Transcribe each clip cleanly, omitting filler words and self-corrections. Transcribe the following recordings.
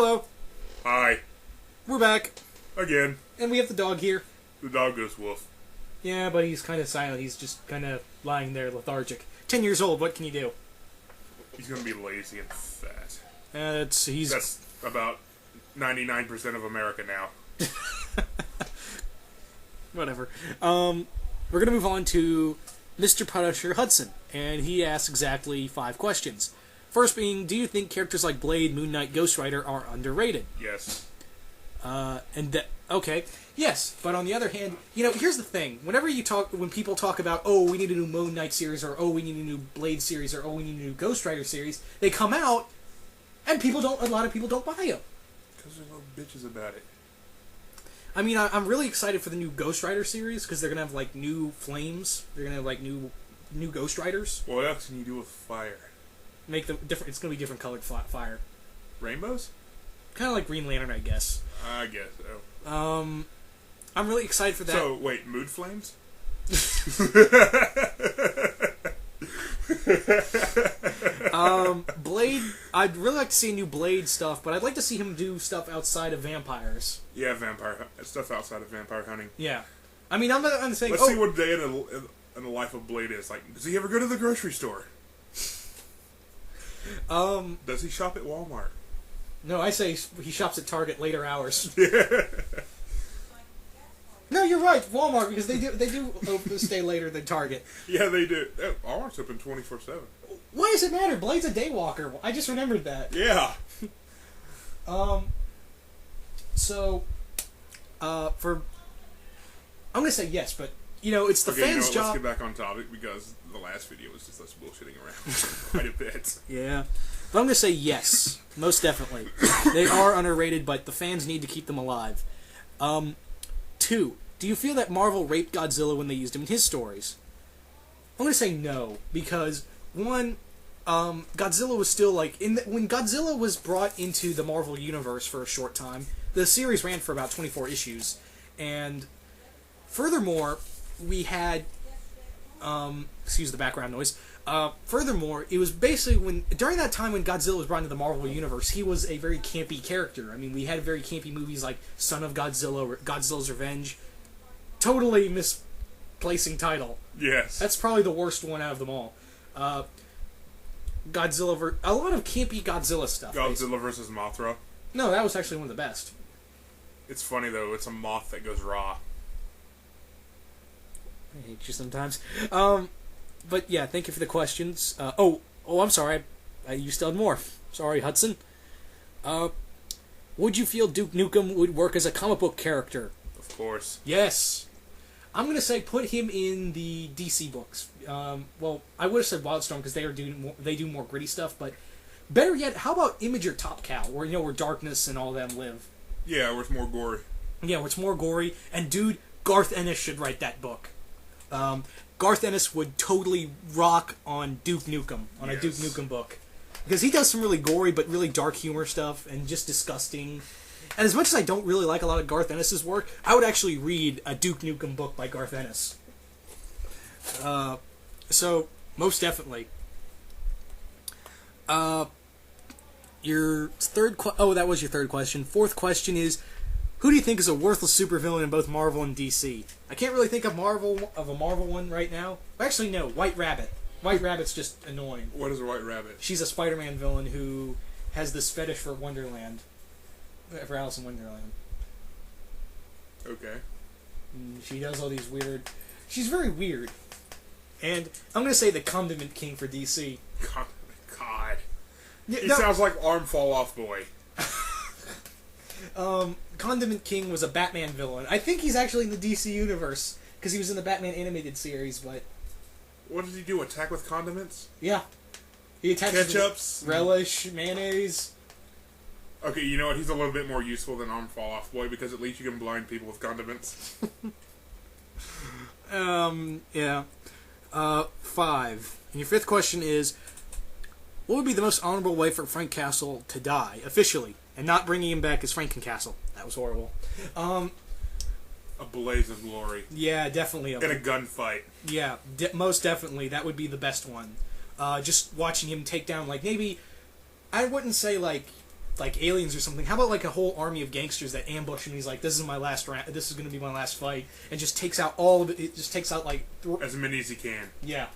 Hello, Hi. we're back, Again. and we have the dog here. The dog goes woof. Yeah, but he's kind of silent. He's just kind of lying there lethargic. 10 years old, what can you do? He's gonna be lazy and fat. He's... That's about 99% of America now. Whatever. We're going to move on to Mr. Punisher Hudson, and he asks exactly 5 questions. First being, do you think characters like Blade, Moon Knight, Ghost Rider are underrated? Yes. Okay, yes, but on the other hand, here's the thing. When people talk about, oh, we need a new Moon Knight series, or oh, we need a new Blade series, or oh, we need a new Ghost Rider series, they come out, and a lot of people don't buy them. Because there's no bitches about it. I mean, I'm really excited for the new Ghost Rider series, because they're going to have, like, new flames. They're going to have, like, new Ghost Riders. What else can you do with fire? Make them different. It's going to be different colored fire. Rainbows? Kind of like Green Lantern, I guess. I guess so. I'm really excited for that. So, wait, mood flames? Blade, I'd really like to see new Blade stuff, but I'd like to see him do stuff outside of vampires. Yeah, stuff outside of vampire hunting. Yeah. I mean, I'm saying... Let's see what day in the life of Blade is. Like, does he ever go to the grocery store? Does he shop at Walmart? No, I say he shops at Target later hours. Yeah. No, you're right, Walmart, because they do stay later than Target. Yeah, they do. Walmart's open 24/7. Why does it matter? Blade's a day walker. I just remembered that. Yeah. I'm gonna say yes, but it's the fans' job. Let's get back on topic because the last video was just us bullshitting around quite a bit. Yeah, but I'm gonna say yes, most definitely. They are underrated, but the fans need to keep them alive. 2. Do you feel that Marvel raped Godzilla when they used him in his stories? I'm gonna say no, because 1, Godzilla was still like when Godzilla was brought into the Marvel universe for a short time. The series ran for about 24 issues, and furthermore, we had excuse the background noise. Furthermore, it was basically during that time when Godzilla was brought into the Marvel universe, he was a very campy character. I mean, we had very campy movies like Son of Godzilla, or Godzilla's Revenge. Totally misplacing title. Yes. That's probably the worst one out of them all. Godzilla, a lot of campy Godzilla stuff. Godzilla basically. versus Mothra. No, that was actually one of the best. It's funny though. It's a moth that goes raw. I hate you sometimes. But yeah, thank you for the questions. I'm sorry. You still had more. Sorry, Hudson. Would you feel Duke Nukem would work as a comic book character? Of course. Yes. I'm going to say put him in the DC books. Well, I would have said Wildstorm because they do more gritty stuff, but better yet, how about Imager Top Cow, where Darkness and all them live? Yeah, where it's more gory. Yeah, where it's more gory. And dude, Garth Ennis should write that book. Garth Ennis would totally rock on Duke Nukem, a Duke Nukem book. Because he does some really gory but really dark humor stuff and just disgusting. And as much as I don't really like a lot of Garth Ennis' work, I would actually read a Duke Nukem book by Garth Ennis. So, most definitely. Your third that was your third question. Fourth question is, who do you think is a worthless supervillain in both Marvel and DC? I can't really think of a Marvel one right now. Actually, no, White Rabbit. White Rabbit's just annoying. What is a White Rabbit? She's a Spider-Man villain who has this fetish for Wonderland. For Alice in Wonderland. Okay. And she does all these weird... She's very weird. And I'm going to say the Condiment King for DC. God. He sounds like Arm Fall Off Boy. Condiment King was a Batman villain. I think he's actually in the DC universe, because he was in the Batman animated series, but... What did he do? Attack with condiments? Yeah. He attaches Ketchups? relish, mayonnaise. Okay, you know what? He's a little bit more useful than Arm Fall Off Boy, because at least you can blind people with condiments. Yeah. 5. And your fifth question is, what would be the most honorable way for Frank Castle to die, officially, and not bringing him back as Franken-Castle? That was horrible. A blaze of glory. Yeah, definitely. In a gunfight. Yeah, most definitely. That would be the best one. Just watching him take down, like, maybe... I wouldn't say, like, like aliens or something. How about like a whole army of gangsters that ambush him? He's like, "This is my last round. This is going to be my last fight," and just takes out all of it. It just takes out like as many as he can. yeah,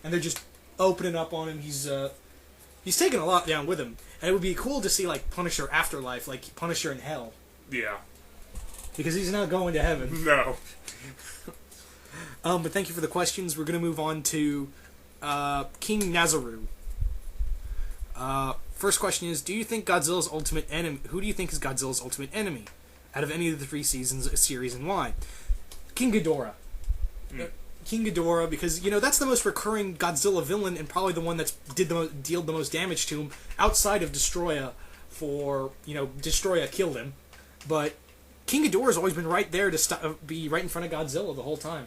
and they're just opening up on him. He's taking a lot down with him, and it would be cool to see like Punisher Afterlife, like Punisher in hell, Yeah. because he's not going to heaven. No. But thank you for the questions. We're going to move on to King Nazaru. First question is, do you think Godzilla's ultimate enemy... Who do you think is Godzilla's ultimate enemy out of any of the 3 series, and why? King Ghidorah. King Ghidorah, because, you know, that's the most recurring Godzilla villain and probably the one that's dealt the most damage to him outside of Destroya for, you know, Destroya killed him. But King Ghidorah's always been right there to be right in front of Godzilla the whole time.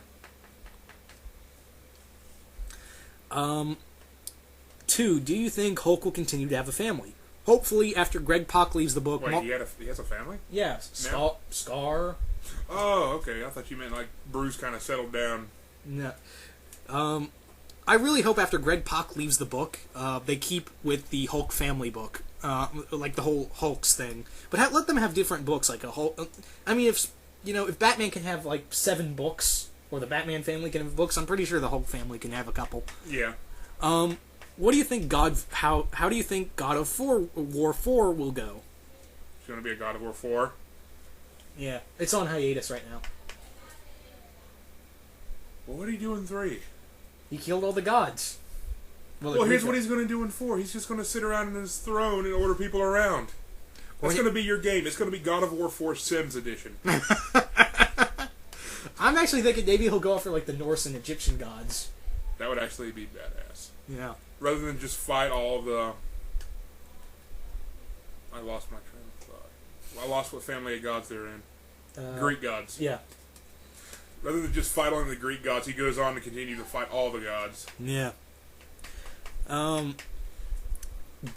2, do you think Hulk will continue to have a family? Hopefully, after Greg Pak leaves the book... Wait, he has a family? Yeah, Scar. Oh, okay. I thought you meant like Bruce kind of settled down. No. I really hope after Greg Pak leaves the book, they keep with the Hulk family book. Like the whole Hulks thing. But let them have different books, like a Hulk... I mean, if Batman can have like 7 books, or the Batman family can have books, I'm pretty sure the Hulk family can have a couple. Yeah. What do you think how do you think God of War 4 will go? It's going to be a God of War 4. Yeah, it's on hiatus right now. Well, what did he do in 3? He killed all the gods. Well, here's what he's going to do in 4. He's just going to sit around in his throne and order people around. That's going to be your game. It's going to be God of War 4 Sims Edition. I'm actually thinking maybe he'll go after like the Norse and Egyptian gods. That would actually be badass. Yeah. Rather than just fight all the... I lost my train of thought. I lost what family of gods they're in. Greek gods. Yeah. Rather than just fight only the Greek gods, he goes on to continue to fight all the gods. Yeah. Do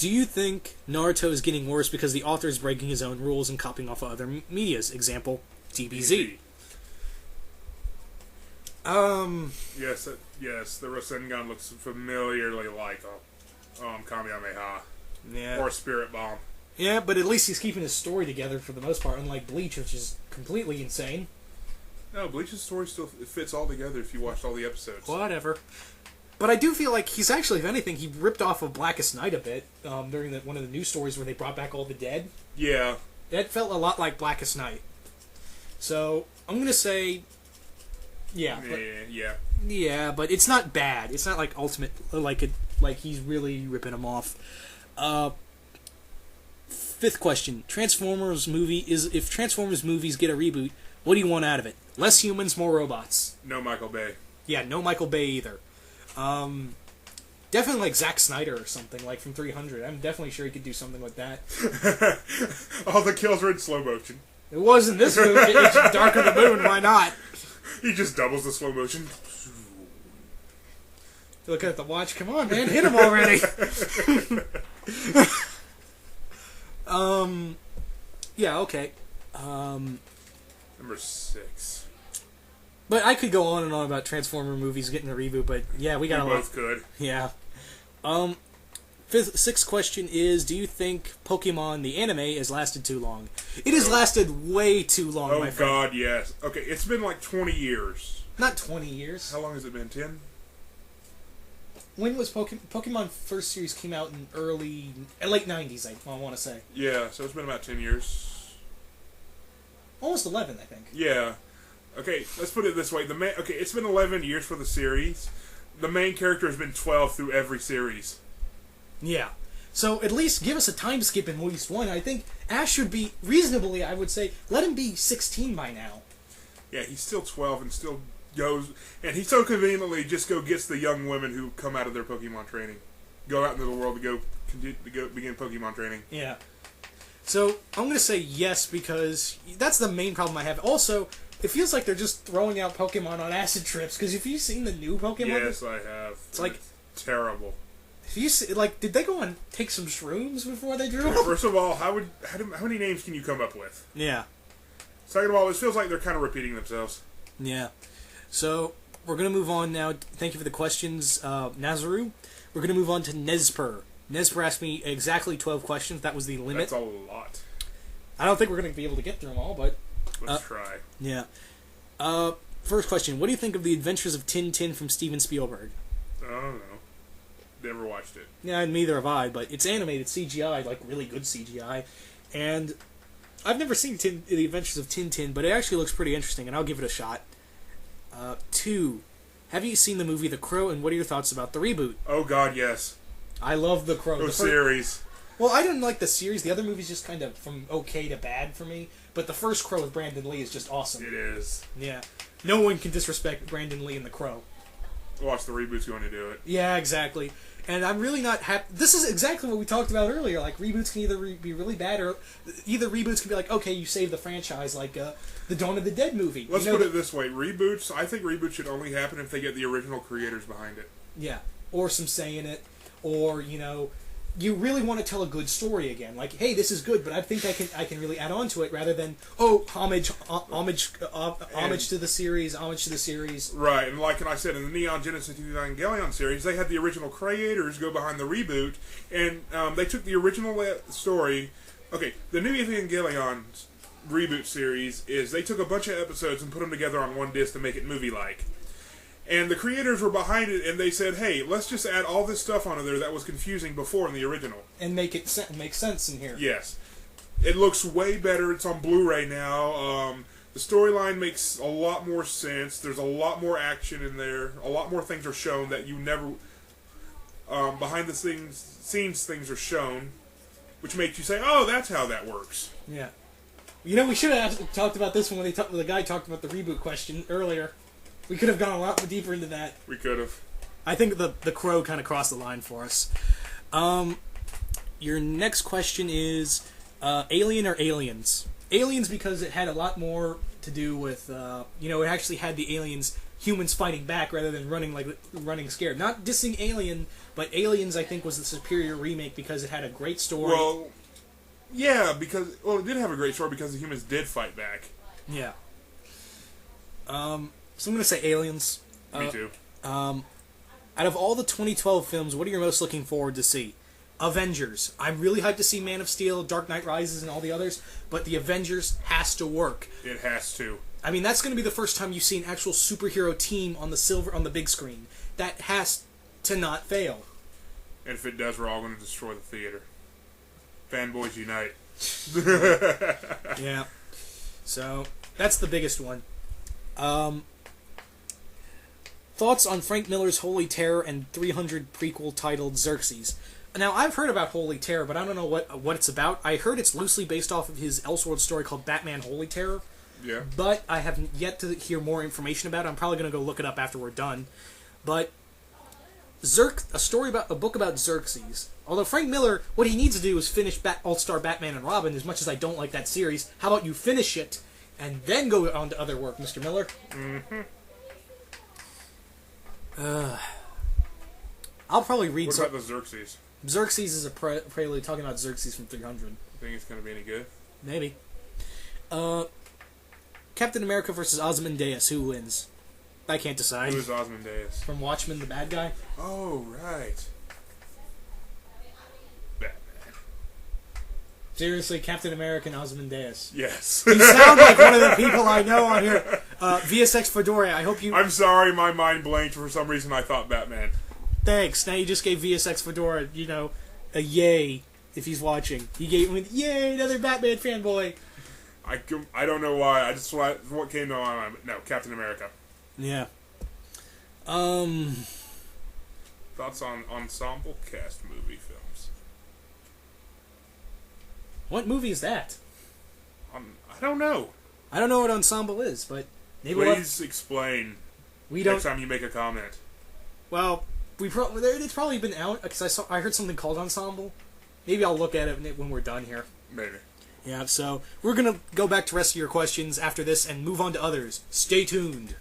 you think Naruto is getting worse because the author is breaking his own rules and copying off of other medias? Example, DBZ. Yes, the Rasengan looks familiarly like a Kamehameha. Yeah. Or a Spirit Bomb. Yeah, but at least he's keeping his story together for the most part, unlike Bleach, which is completely insane. No, Bleach's story still fits all together if you watched all the episodes. Whatever. But I do feel like he's actually, if anything, he ripped off of Blackest Night a bit during one of the news stories where they brought back all the dead. Yeah. That felt a lot like Blackest Night. So, I'm going to say... Yeah. Yeah, but it's not bad. It's not like ultimate, like he's really ripping him off. 5th question. If Transformers movies get a reboot, what do you want out of it? Less humans, more robots. No Michael Bay. Yeah, no Michael Bay either. Definitely like Zack Snyder or something, like from 300. I'm definitely sure he could do something like that. All the kills were in slow motion. It wasn't this movie. It's Dark of the Moon. Why not? He just doubles the slow motion. Look at the watch. Come on, man. Hit him already. Yeah, okay. Number 6. But I could go on and on about Transformer movies getting a reboot, but yeah, we got We both could. Yeah. 6th question is, do you think Pokemon, the anime, has lasted too long? It has lasted way too long, my friend. Oh, God, yes. Okay, it's been like 20 years. Not 20 years. How long has it been? 10? When was Pokemon first series came out in late 90s, I want to say. Yeah, so it's been about 10 years. Almost 11, I think. Yeah. Okay, let's put it this way. It's been 11 years for the series. The main character has been 12 through every series. Yeah. So at least give us a time skip in at least one. I think Ash should be, reasonably, I would say, let him be 16 by now. Yeah, he's still 12 and still goes... And he so conveniently just gets the young women who come out of their Pokemon training. Go out into the world to go begin Pokemon training. Yeah. So I'm going to say yes, because that's the main problem I have. Also, it feels like they're just throwing out Pokemon on acid trips, because if you've seen the new Pokemon... Yes, I have. It's like... terrible. If you see, did they go and take some shrooms before they drew them? First of all, how many names can you come up with? Yeah. Second of all, it feels like they're kind of repeating themselves. Yeah. So, we're going to move on now. Thank you for the questions, Nazaru. We're going to move on to Nezper. Nesper asked me exactly 12 questions. That was the limit. That's a lot. I don't think we're going to be able to get through them all, but... Let's try. Yeah. First question. What do you think of The Adventures of Tintin from Steven Spielberg? I don't know. Never watched it. Yeah, neither have I, but it's animated CGI, like really good CGI. And I've never seen The Adventures of Tintin, but it actually looks pretty interesting, and I'll give it a shot. 2. Have you seen the movie The Crow, and what are your thoughts about the reboot? Oh, God, yes. I love The Crow. The series. Well, I didn't like the series. The other movies just kind of from okay to bad for me. But the first Crow with Brandon Lee is just awesome. It is. Yeah. No one can disrespect Brandon Lee in The Crow. Watch, the reboot's going to do it. Yeah, exactly. And I'm really not happy. This is exactly what we talked about earlier. Like, reboots can either be really bad, or either reboots can be like, okay, you saved the franchise, like the Dawn of the Dead movie. Let's put it this way. Reboots, I think reboots should only happen if they get the original creators behind it. Yeah. Or some say in it. Or, you really want to tell a good story again. Like, hey, this is good, but I think I can really add on to it rather than, homage to the series. Right, and like I said, in the Neon Genesis Evangelion series, they had the original creators go behind the reboot, and they took the original story. Okay, the New Evangelion reboot series is they took a bunch of episodes and put them together on one disc to make it movie-like. And the creators were behind it, and they said, hey, let's just add all this stuff onto there that was confusing before in the original. And make it make sense in here. Yes. It looks way better. It's on Blu-ray now. The storyline makes a lot more sense. There's a lot more action in there. A lot more things are shown that you never... behind the scenes things are shown, which makes you say, oh, that's how that works. Yeah. We should have talked about this when the guy talked about the reboot question earlier. We could have gone a lot deeper into that. We could have. I think the Crow kind of crossed the line for us. Your next question is Alien or Aliens? Aliens because it had a lot more to do with, it actually had the aliens, humans fighting back rather than running scared. Not dissing Alien, but Aliens I think was the superior remake because it had a great story. Well, yeah, it did have a great story because the humans did fight back. Yeah. So I'm going to say Aliens. Me too. Out of all the 2012 films, what are you most looking forward to see? Avengers. I'm really hyped to see Man of Steel, Dark Knight Rises, and all the others, but the Avengers has to work. It has to. I mean, that's going to be the first time you see an actual superhero team on the big screen. That has to not fail. And if it does, we're all going to destroy the theater. Fanboys unite. Yeah. So, that's the biggest one. Thoughts on Frank Miller's Holy Terror and 300 prequel titled Xerxes. Now, I've heard about Holy Terror, but I don't know what it's about. I heard it's loosely based off of his Elseworlds story called Batman Holy Terror. Yeah. But I have yet to hear more information about it. I'm probably going to go look it up after we're done. But a book about Xerxes. Although Frank Miller, what he needs to do is finish All-Star Batman and Robin. As much as I don't like that series, how about you finish it and then go on to other work, Mr. Miller? Mm-hmm. I'll probably read. What about the Xerxes? Xerxes is a prelude talking about Xerxes from 300. Think it's going to be any good? Maybe. Captain America versus Ozymandias. Who wins? I can't decide. Who is Ozymandias? From Watchmen, the bad guy? Oh, right. Batman. Seriously, Captain America and Ozymandias. Yes. You sound like one of the people I know on here. VSX Fedora, I hope you... I'm sorry, my mind blanked. For some reason, I thought Batman. Thanks. Now you just gave VSX Fedora, a yay, if he's watching. He gave him, yay, another Batman fanboy. I don't know why. I just what came to my mind. No, Captain America. Yeah. Thoughts on ensemble cast movie films? What movie is that? I don't know. I don't know what ensemble is, but maybe Please explain. Next time you make a comment. Well, it's probably been out because I heard something called ensemble. Maybe I'll look at it when we're done here. Maybe. Yeah. So we're gonna go back to the rest of your questions after this and move on to others. Stay tuned.